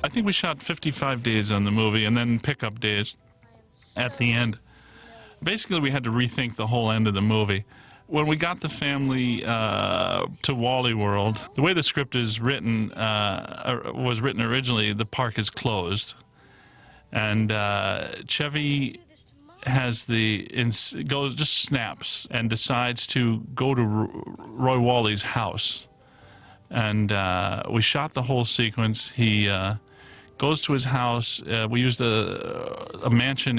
I think we shot 55 days on the movie and then pickup days at the end. Basically, we had to rethink the whole end of the movie. When we got the family to Wally World, the way the script is written, was written originally, the park is closed. And Chevy has just snaps and decides to go to Roy Wally's house. And we shot the whole sequence. He goes to his house. We used a mansion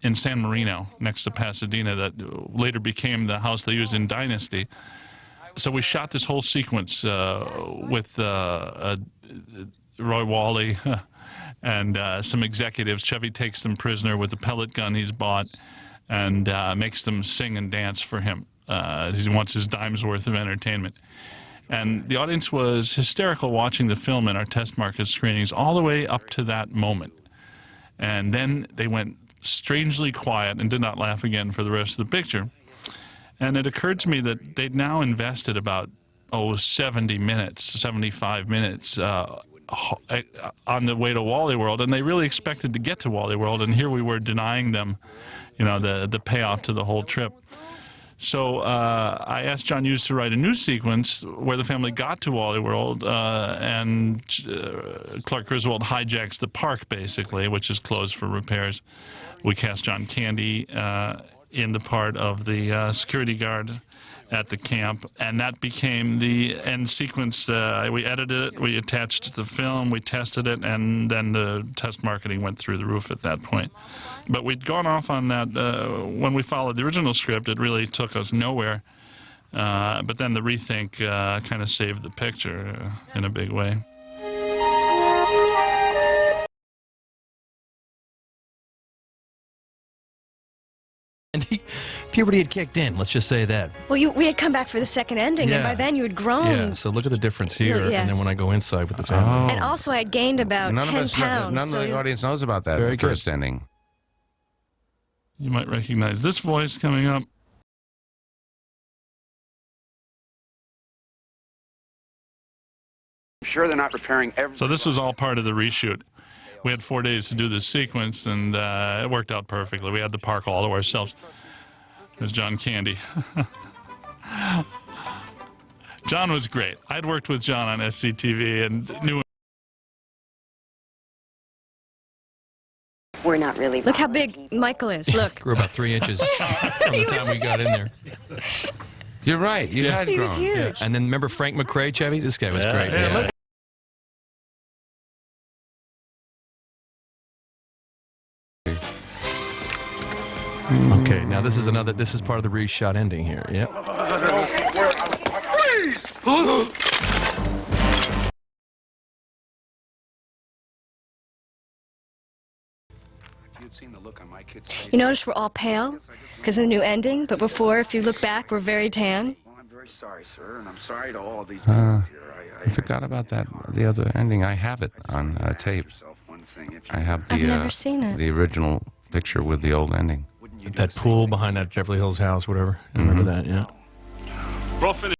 in San Marino, next to Pasadena, that later became the house they used in Dynasty. So we shot this whole sequence with Roy Wally and some executives. Chevy takes them prisoner with the pellet gun he's bought and makes them sing and dance for him. He wants his dime's worth of entertainment. And the audience was hysterical watching the film in our test market screenings all the way up to that moment. And then they went strangely quiet and did not laugh again for the rest of the picture. And it occurred to me that they'd now invested about 75 minutes on the way to Wally World, and they really expected to get to Wally World, and here we were denying them, the payoff to the whole trip. So I asked John Hughes to write a new sequence where the family got to Wally World, and Clark Griswold hijacks the park, basically, which is closed for repairs. We cast John Candy in the part of the security guard at the camp, and that became the end sequence. We edited it, we attached the film, we tested it, and then the test marketing went through the roof at that point. But we'd gone off on that. When we followed the original script, it really took us nowhere. But then the rethink kind of saved the picture in a big way. And puberty had kicked in, let's just say that. Well, we had come back for the second ending, and by then you had grown. Yeah, so look at the difference here, Yes. and then when I go inside with the family. And also, I had gained about 10 pounds. None of the audience knows about that Very first good. ending. You might recognize this voice coming up. I'm sure they're not preparing every. So this was all part of the reshoot. We had 4 days to do this sequence, and it worked out perfectly. We had the park all to ourselves. There's John Candy. John was great. I'd worked with John on SCTV and knew him. We're not really. Look how big Michael is. Look. Grew about 3 inches from the time we got in there. You're right. You had He grown. was huge. Yeah. And then remember Frank McRae, Chevy? This guy was great. Yeah, look. Okay, now this is part of the reshot ending here. Yep. You notice we're all pale because of the new ending, but before, if you look back, we're very tan. Well, I'm very sorry, sir, and I'm sorry to all of these people here. I forgot about that. The other ending. I have it on tape. I have the I've never seen it. the original picture with the old ending. That pool behind that Beverly Hills house, whatever. I remember that, yeah. We're all finished.